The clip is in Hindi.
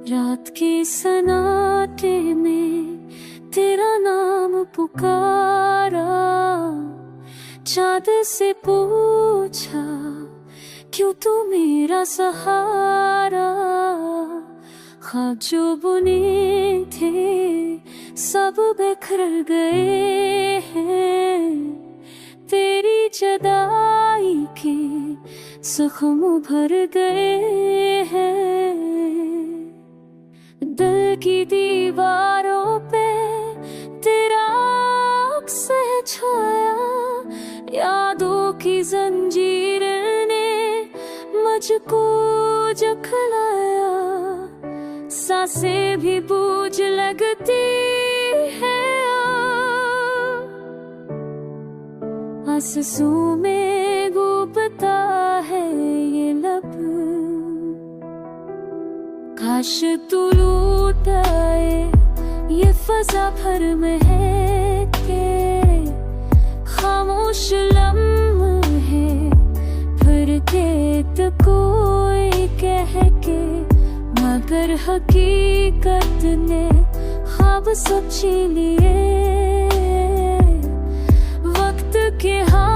रात के सन्नाटे में तेरा नाम पुकारा, चाँद से पूछा क्यों तू मेरा सहारा। ख्वाब जो बुने थे सब बिखर गए हैं, तेरी जुदाई के जख्म भर गए हैं। दिल की दीवारों पे तेरा अक्स है छाया, यादों की जंजीर ने मुझको जखलाया। सांसें भी बोझ लगती है, आंसुओं में डूबता है ये लब। काश तू लूट आए ये फजा भर में है के, खामोश लम्हे फिर के तो कोई कह के, मगर हकीकत ने ख्वाब सब छीन लिए। वक्त के हाथ